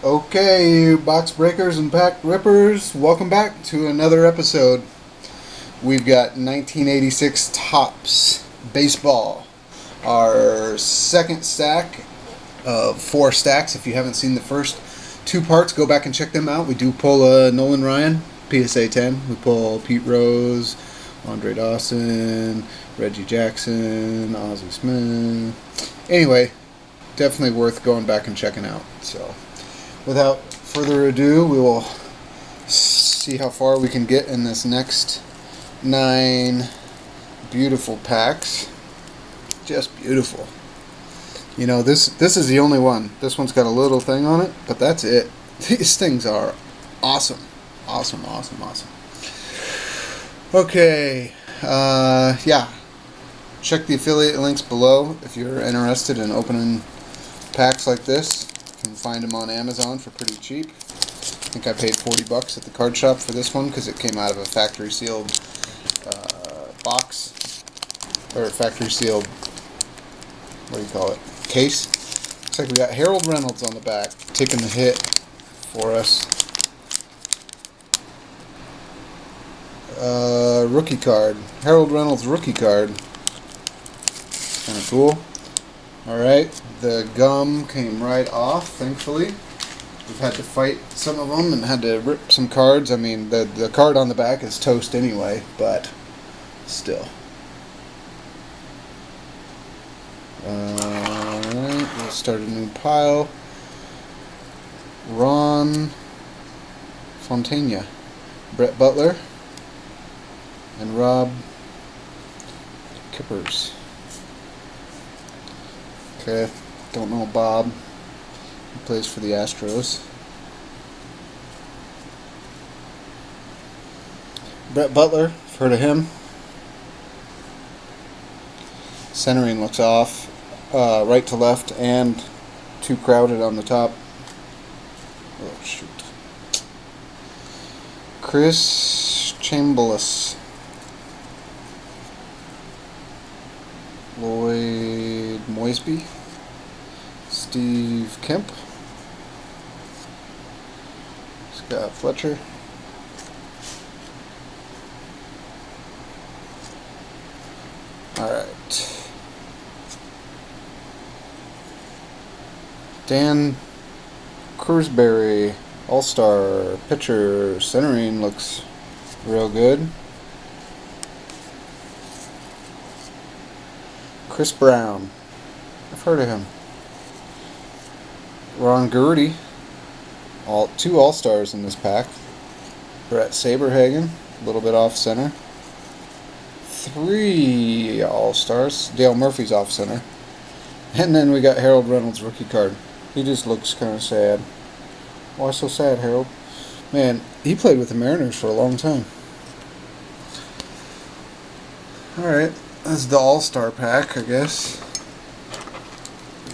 Okay, you box breakers and pack rippers, welcome back to another episode. We've got 1986 Topps Baseball, our second stack of 4 stacks. If you haven't seen the first 2 parts, go back and check them out. We do pull Nolan Ryan, PSA 10. We pull Pete Rose, Andre Dawson, Reggie Jackson, Ozzie Smith. Anyway, definitely worth going back and checking out. So, without further ado, we will see how far we can get in this next 9 beautiful packs. Just beautiful. You know, this is the only one. This one's got a little thing on it, but that's it. These things are awesome. Awesome. Okay, yeah. Check the affiliate links below if you're interested in opening packs like this. You can find them on Amazon for pretty cheap. I think I paid $40 at the card shop for this one because it came out of a factory sealed box, or factory sealed, what do you call it, case. Looks like we got Harold Reynolds on the back taking the hit for us. Rookie card, Harold Reynolds rookie card. Kind of cool. Alright, the gum came right off, thankfully. We've had to fight some of them and had to rip some cards. I mean, the card on the back is toast anyway, but still. Alright, we'll start a new pile. Ron Fontana, Brett Butler, and Rob Kippers. Okay, don't know Bob. He plays for the Astros. Brett Butler, I've heard of him. Centering looks off, right to left, and too crowded on the top. Oh shoot. Chris Chambliss, Lloyd Moisby, Steve Kemp, Scott Fletcher, alright, Dan Crewsbury, All-Star pitcher. Centering looks real good. Chris Brown, I've heard of him. Ron Gurdy, two All-Stars in this pack. Brett Saberhagen, a little bit off center. 3 All-Stars. Dale Murphy's off center. And then we got Harold Reynolds rookie card. He just looks kind of sad. Why so sad, Harold? Man, he played with the Mariners for a long time. Alright, that's the All-Star pack, I guess.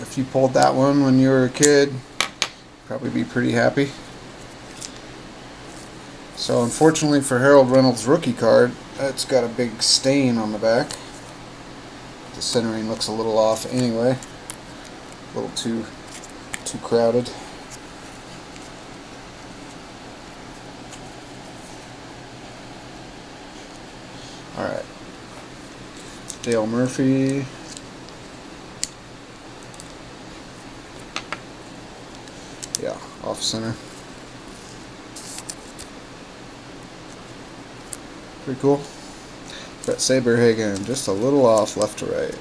If you pulled that one when you were a kid, you'd probably be pretty happy. So unfortunately for Harold Reynolds rookie card, it's got a big stain on the back. The centering looks a little off anyway. A little too crowded. Alright. Dale Murphy. Yeah, off center. Pretty cool. Brett Saberhagen, just a little off left to right.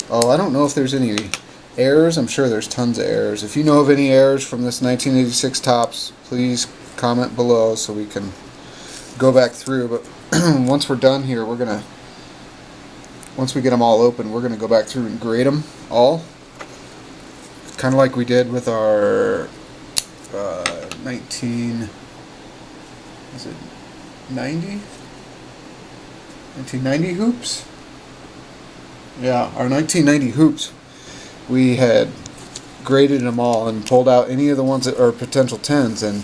Oh, I don't know if there's any errors. I'm sure there's tons of errors. If you know of any errors from this 1986 Topps, please comment below so we can go back through. But once we're done here, once we get them all open, we're gonna go back through and grade them all, kind of like we did with our 1990 hoops. Yeah, our 1990 hoops. We had graded them all and pulled out any of the ones that are potential 10s, and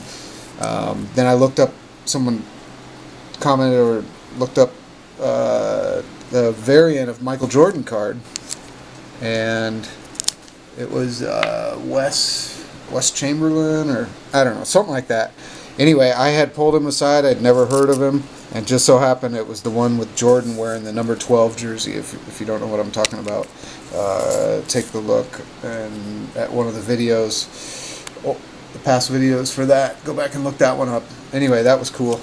then I looked up, someone commented or looked up the variant of Michael Jordan card, and it was Wes West Chamberlain, or I don't know, something like that. Anyway, I had pulled him aside. I'd never heard of him, and just so happened it was the one with Jordan wearing the number 12 jersey. If you don't know what I'm talking about, take a look and at one of the videos, the past videos for that. Go back and look that one up. Anyway, that was cool.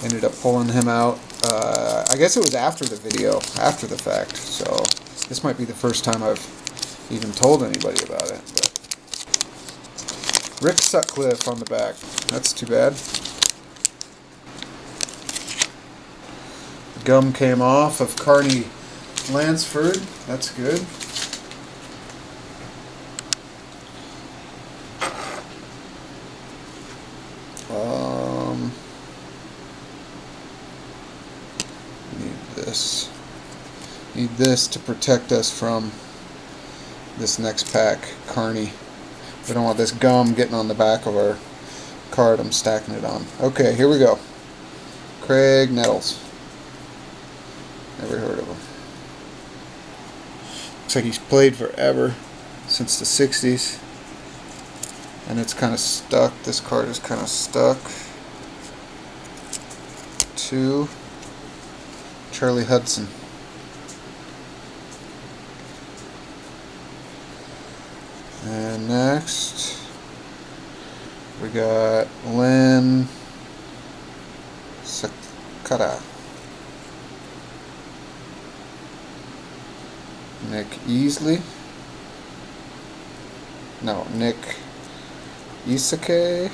Ended up pulling him out. I guess it was after the video, after the fact. So this might be the first time I've even told anybody about it. But Rick Sutcliffe on the back. That's too bad. The gum came off of Carney Lansford. That's good. Need this to protect us from this next pack, Carney. We don't want this gum getting on the back of our card I'm stacking it on. Okay, here we go. Craig Nettles. Never heard of him. Looks like he's played forever, since the 60s. And it's kind of stuck. This card is kind of stuck to Charlie Hudson. And next, we got Len Sakata, Nick Easley, no, Nick Isake,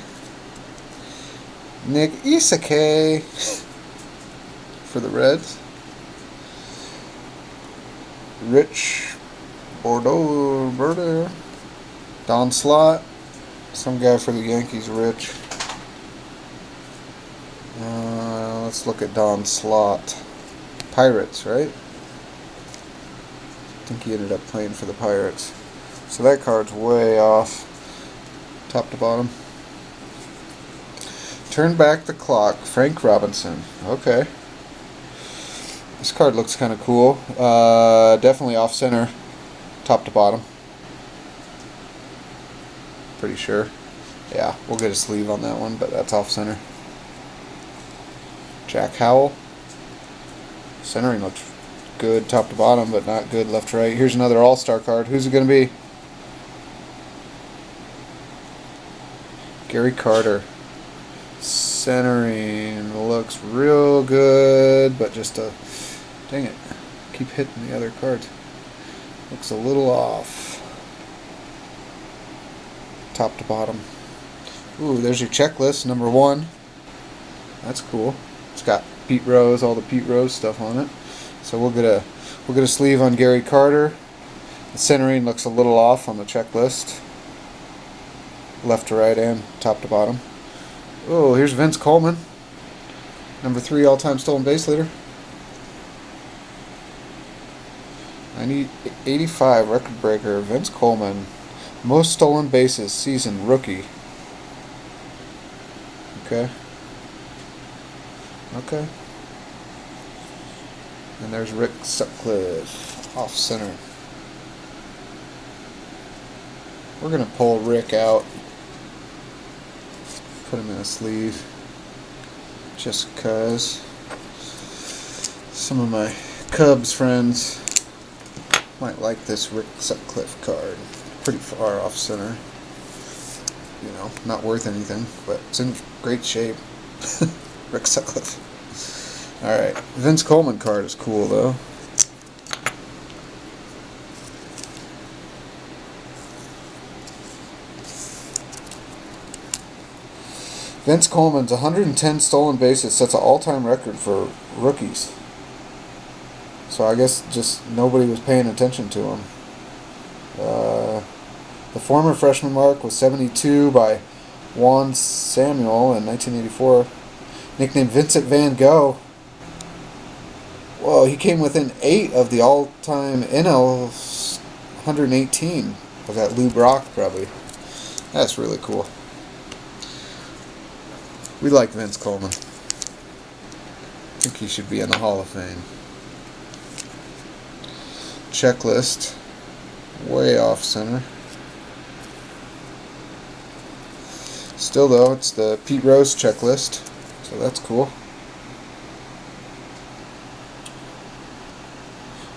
for the Reds, Rich Bordeaux, Don Slott, some guy for the Yankees, Rich. Let's look at Don Slott. Pirates, right? I think he ended up playing for the Pirates. So that card's way off, top to bottom. Turn back the clock, Frank Robinson. Okay. This card looks kind of cool. Definitely off center, top to bottom. Pretty sure. Yeah, we'll get a sleeve on that one, but that's off center. Jack Howell. Centering looks good top to bottom, but not good left to right. Here's another all-star card. Who's it going to be? Gary Carter. Centering looks real good, but just a... Dang it. Keep hitting the other cards. Looks a little off. Top to bottom. Ooh, there's your checklist, number 1. That's cool. It's got Pete Rose, all the Pete Rose stuff on it. So we'll get a sleeve on Gary Carter. The centering looks a little off on the checklist. Left to right and top to bottom. Oh, here's Vince Coleman. Number 3 all-time stolen base leader. 85 record breaker, Vince Coleman. Most stolen bases season, rookie. Okay. Okay. And there's Rick Sutcliffe, off center. We're going to pull Rick out. Put him in a sleeve. Just because some of my Cubs friends might like this Rick Sutcliffe card. Pretty far off center. You know, not worth anything, but it's in great shape. Rick Sutcliffe. Alright, Vince Coleman card is cool though. Vince Coleman's 110 stolen bases sets an all-time record for rookies. So I guess just nobody was paying attention to him. The former freshman mark was 72 by Juan Samuel in 1984. Nicknamed Vincent Van Gogh. Whoa, he came within 8 of the all-time NL 118. Was that Lou Brock, probably. That's really cool. We like Vince Coleman. I think he should be in the Hall of Fame. Checklist. Way off center. Still though, it's the Pete Rose checklist, so that's cool.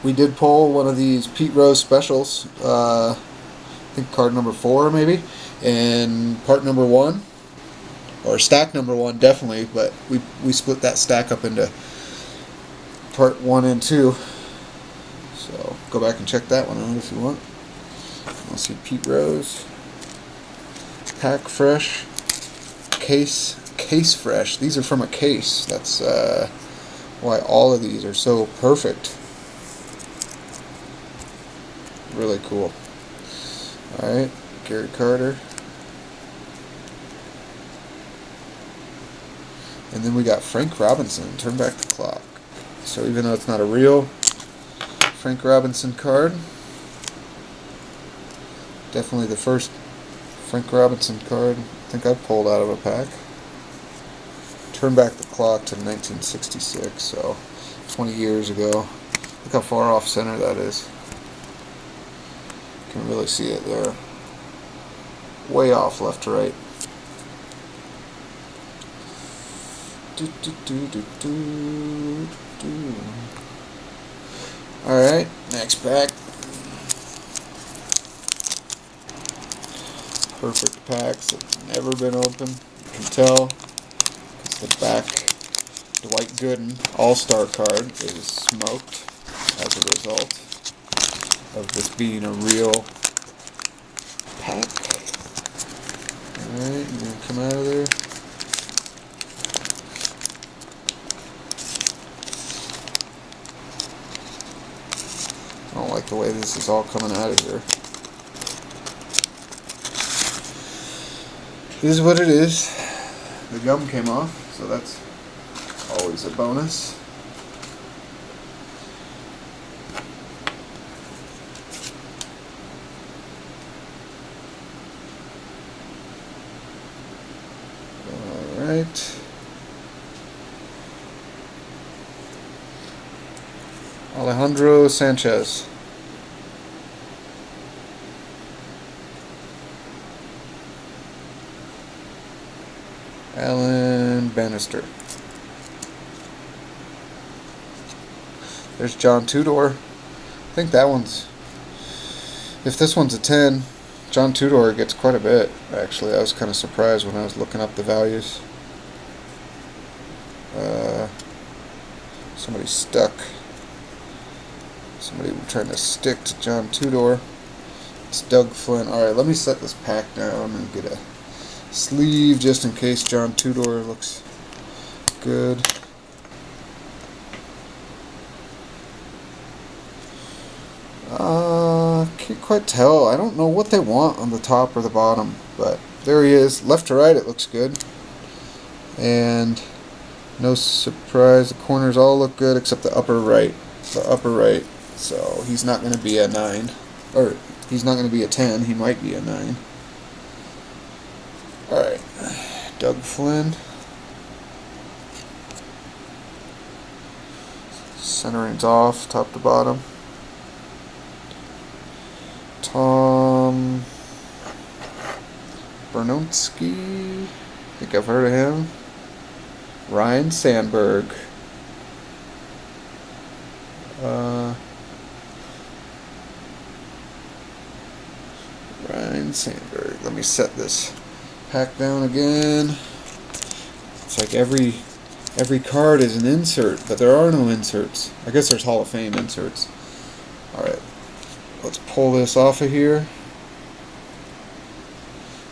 We did pull one of these Pete Rose specials, I think card number 4 maybe, and part number 1, or stack number 1 definitely, but we split that stack up into part 1 and 2, so go back and check that one out if you want. I'll see Pete Rose, pack fresh, case fresh. These are from a case. That's why all of these are so perfect. Really cool. Alright, Gary Carter. And then we got Frank Robinson, Turn Back the Clock. So even though it's not a real Frank Robinson card, definitely the first Frank Robinson card I think I pulled out of a pack. Turn back the clock to 1966, so 20 years ago. Look how far off center that is. You can really see it there. Way off left to right. Alright, next pack. Perfect packs that have never been opened. You can tell because the back Dwight Gooden All-Star card is smoked as a result of this being a real pack. Alright, you're going to come out of there. I don't like the way this is all coming out of here. This is what it is. The gum came off, so that's always a bonus. Alright. Alejandro Sanchez. Alan Bannister. There's John Tudor. I think that one's, if this one's a 10, John Tudor gets quite a bit, actually. I was kind of surprised when I was looking up the values. Somebody stuck. Somebody trying to stick to John Tudor. It's Doug Flynn. Alright, let me set this pack down and get a sleeve just in case John Tudor looks good. Can't quite tell. I don't know what they want on the top or the bottom, but there he is. Left to right it looks good. And no surprise, the corners all look good except the upper right. The upper right. So he's not going to be a 9. Or he's not going to be a 10. He might be a 9. Alright. Doug Flynn. Centering's off, top to bottom. Tom Bernowski. I think I've heard of him. Ryne Sandberg. Ryne Sandberg. Let me set this pack down again. It's like every card is an insert, but there are no inserts. I guess there's Hall of Fame inserts. Alright. Let's pull this off of here.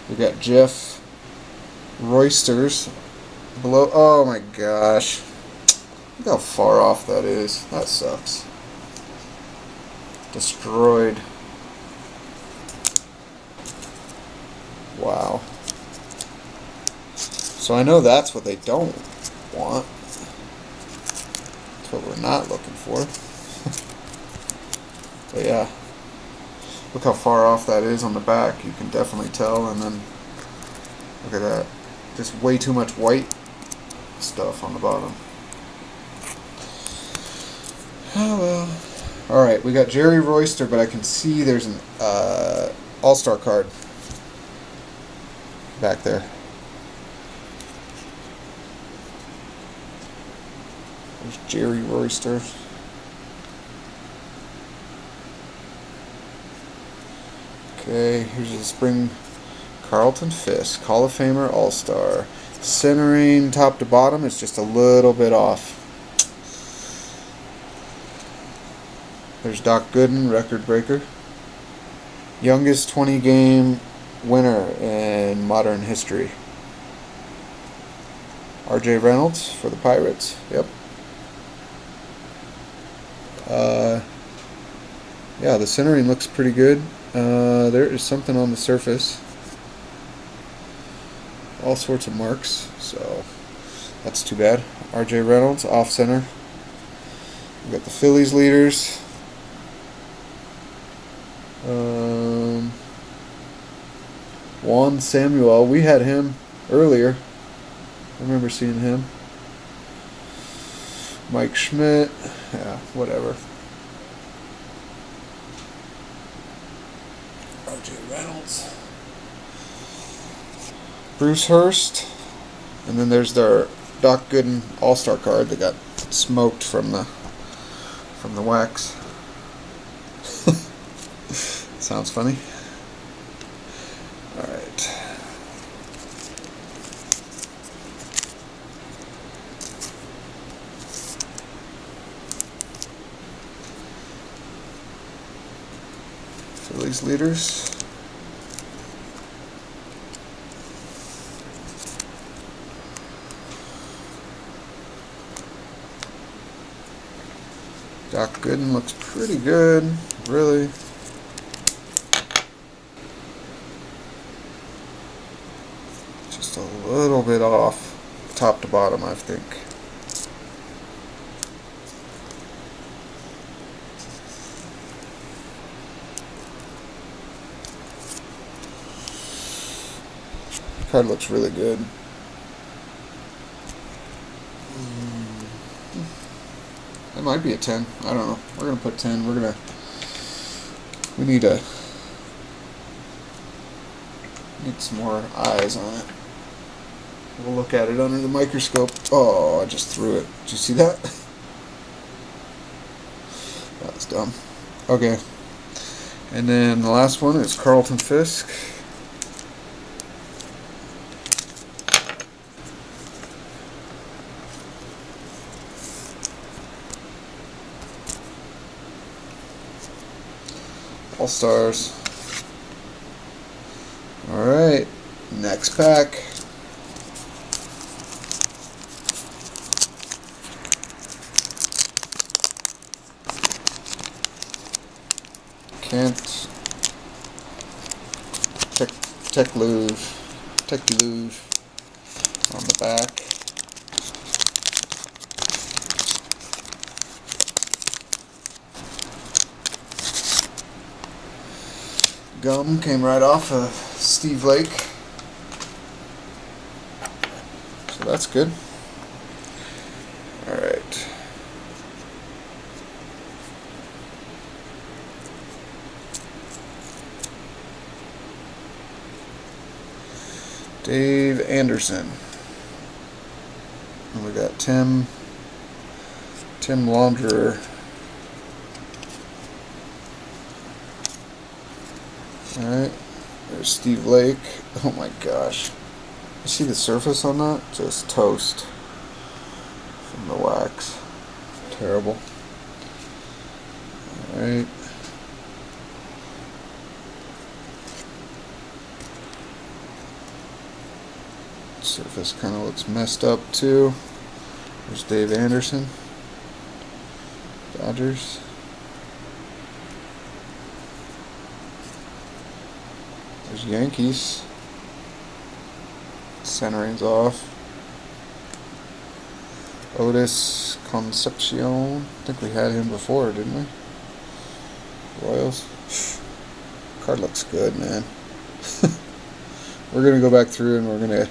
We got Jeff Roysters below. Oh my gosh. Look how far off that is. That sucks. Destroyed. Wow. So I know that's what they don't want. That's what we're not looking for. But yeah. Look how far off that is on the back. You can definitely tell. And then look at that. Just way too much white stuff on the bottom. Oh well. Alright, we got Jerry Royster, but I can see there's an All-Star card back there. There's Jerry Royster. Okay, here's the spring Carlton Fisk, Hall of Famer, All-Star. Centering top to bottom is just a little bit off. There's Doc Gooden, record breaker. Youngest 20-game winner in modern history. R.J. Reynolds for the Pirates. Yep. Yeah, the centering looks pretty good. There is something on the surface. All sorts of marks, so that's too bad. R.J. Reynolds, off center. We got the Phillies leaders. Juan Samuel, we had him earlier. I remember seeing him. Mike Schmidt, yeah, whatever. R.J. Reynolds. Bruce Hurst. And then there's their Doc Gooden All-Star card that got smoked from the wax. Sounds funny. Alright. Phillies leaders. Doc Gooden looks pretty good, really. Just a little bit off, top to bottom, I think. Card looks really good. It might be a 10. I don't know. We're gonna put 10. We need some more eyes on it. We'll look at it under the microscope. Oh, I just threw it. Did you see that? That was dumb. Okay. And then the last one is Carlton Fisk. All-Stars. Alright, next pack. Kent. Tech Louvre on the back. Gum came right off of Steve Lake, so that's good. All right. Dave Anderson. And we got Tim Laundrer. Alright, there's Steve Lake. Oh my gosh. You see the surface on that? Just toast from the wax. Terrible. Alright. Surface kind of looks messed up too. There's Dave Anderson. Dodgers. There's Yankees. Centering's off. Otis Concepcion. I think we had him before, didn't we? Royals. Card looks good, man. We're going to go back through and we're going to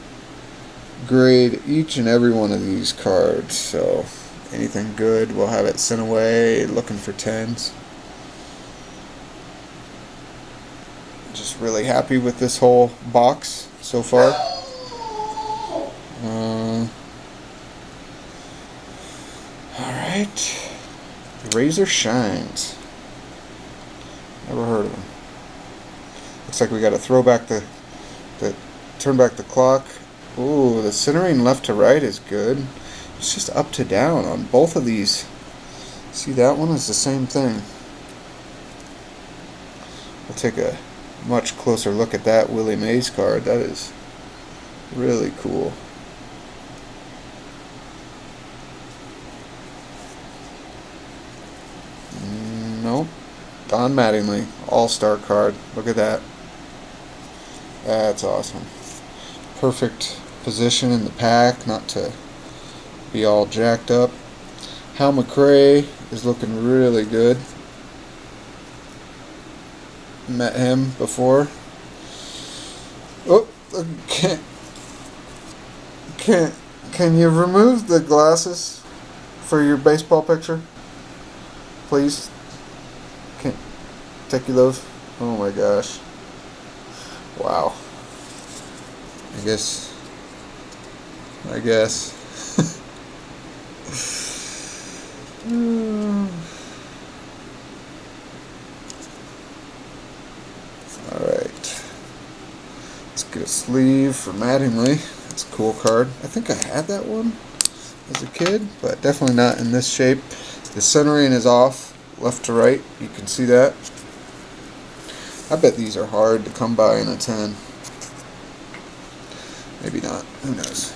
grade each and every one of these cards. So anything good, we'll have it sent away, looking for 10s. Just really happy with this whole box so far. Alright. Razor Shines. Never heard of them. Looks like we got to throw back turn back the clock. Ooh, the centering left to right is good. It's just up to down on both of these. See, that one is the same thing. We'll take a much closer look at that Willie Mays card. That is really cool. Nope. Don Mattingly, All-Star card. Look at that. That's awesome. Perfect position in the pack, not to be all jacked up. Hal McRae is looking really good. Met him before. Oh, can you remove the glasses for your baseball picture, please? Can't take you those. Oh my gosh! Wow. I guess. Alright. Let's get a sleeve for Mattingly. That's a cool card. I think I had that one as a kid, but definitely not in this shape. The centering is off, left to right. You can see that. I bet these are hard to come by in a 10. Maybe not. Who knows?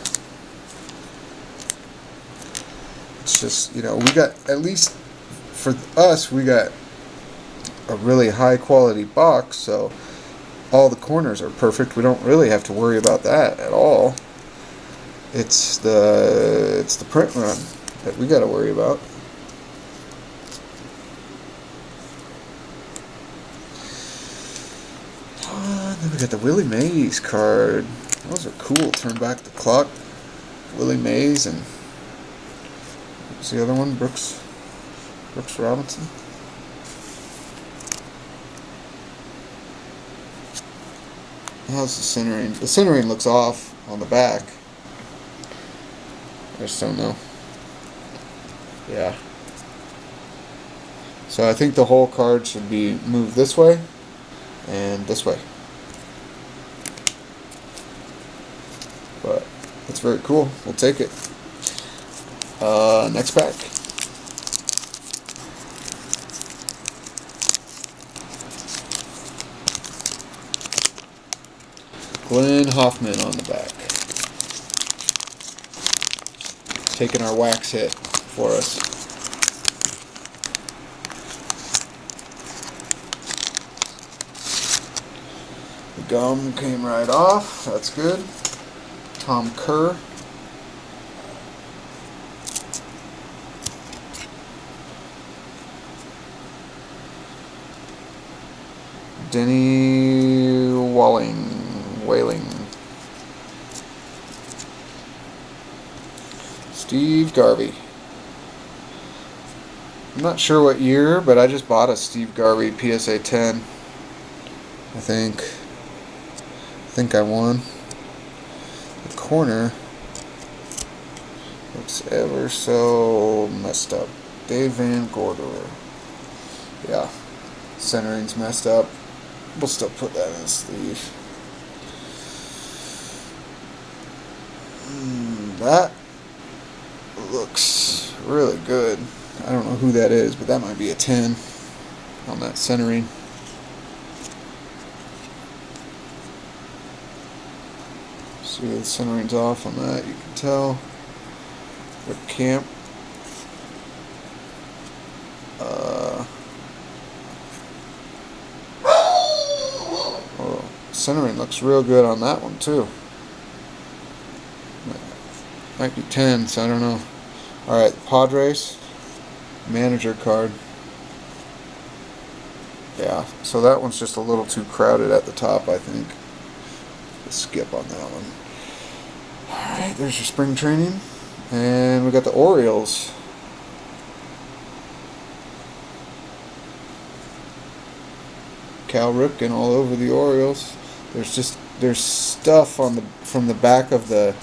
It's just, we got, at least for us, we got a really high quality box, so all the corners are perfect. We don't really have to worry about that at all. It's the print run that we got to worry about. Then we got the Willie Mays card. Those are cool. Turn back the clock. Willie Mays and what's the other one? Brooks Robinson. How's the centering? The centering looks off on the back. I just don't know. Yeah. So I think the whole card should be moved this way and this way. But it's very cool. We'll take it. Next pack. Glenn Hoffman on the back. Taking our wax hit for us. The gum came right off. That's good. Tom Kerr. Denny Whaling. Steve Garvey. I'm not sure what year, but I just bought a Steve Garvey PSA 10. I think I won. The corner looks ever so messed up. Dave Van Gorder. Yeah, centering's messed up. We'll still put that in the sleeve. That looks really good. I don't know who that is, but that might be a 10 on that centering. See, the centering's off on that, you can tell. Rick Camp. Centering looks real good on that one too. Might be 10, so I don't know. Alright, Padres manager card. Yeah, so that one's just a little too crowded at the top, I think. Let's skip on that one. Alright, there's your spring training. And we got the Orioles. Cal Ripken all over the Orioles. There's stuff on from the back of the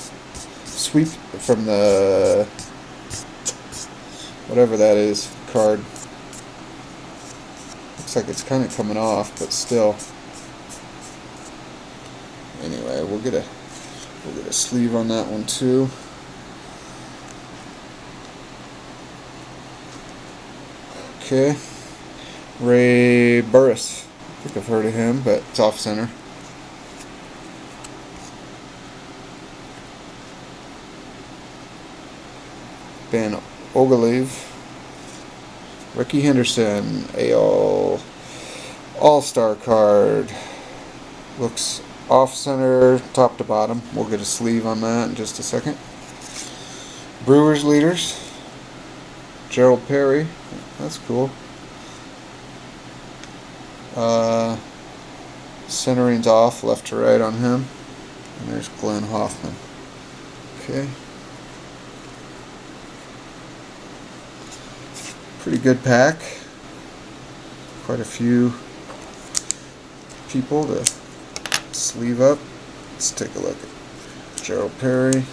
sweep, from the whatever that is, card. Looks like it's kind of coming off, but still. Anyway, we'll get a sleeve on that one too. Okay, Ray Burris. I think I've heard of him, but it's off center. Ben Ogilvie, Ricky Henderson, All-Star card. Looks off center, top to bottom. We'll get a sleeve on that in just a second. Brewers leaders, Gerald Perry. That's cool. Centering's off, left to right on him. And there's Glenn Hoffman. Okay. Pretty good pack. Quite a few people to sleeve up. Let's take a look at Gerald Perry.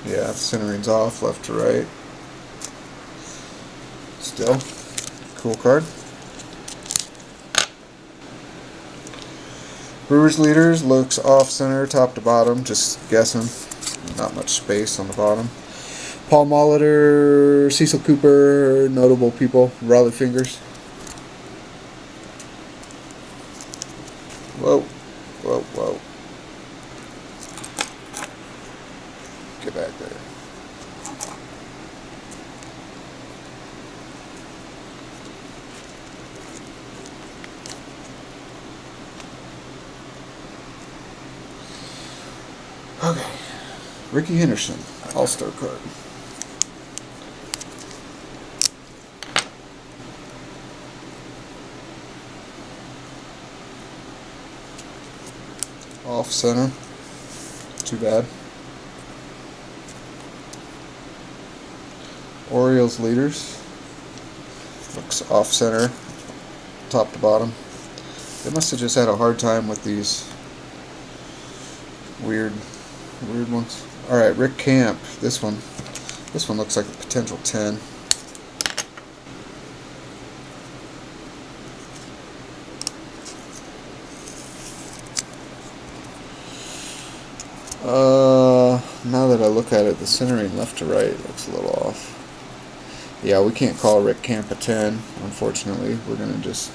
Yeah, centering's off, left to right. Still, cool card. Brewers leaders looks off center, top to bottom. Just guessing. Not much space on the bottom. Paul Molitor, Cecil Cooper, notable people. Raleigh Fingers. Whoa, whoa, whoa. Get back there. Okay. Ricky Henderson, All-Star card. Off center. Too bad. Orioles leaders. Looks off center, top to bottom. They must have just had a hard time with these weird ones. Alright, Rick Camp. This one looks like a potential 10. Now that I look at it, the centering left to right looks a little off. Yeah, we can't call Rick Camp a 10, unfortunately. We're going to just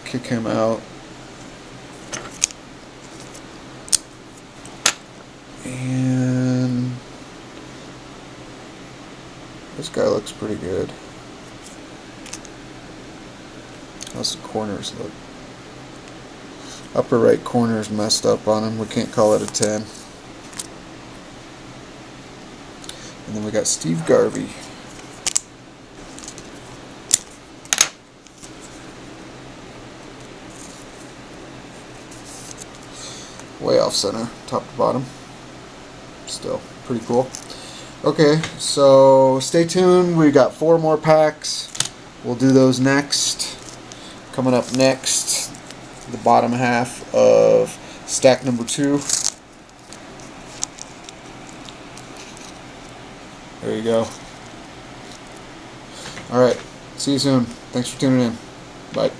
kick him out. And this guy looks pretty good. How's the corners look? Upper right corner's messed up on him. We can't call it a 10. And then we got Steve Garvey. Way off center, top to bottom. Still pretty cool. Okay, so stay tuned. We got 4 more packs. We'll do those next. Coming up next, the bottom half of stack number 2. There you go. Alright, see you soon. Thanks for tuning in. Bye.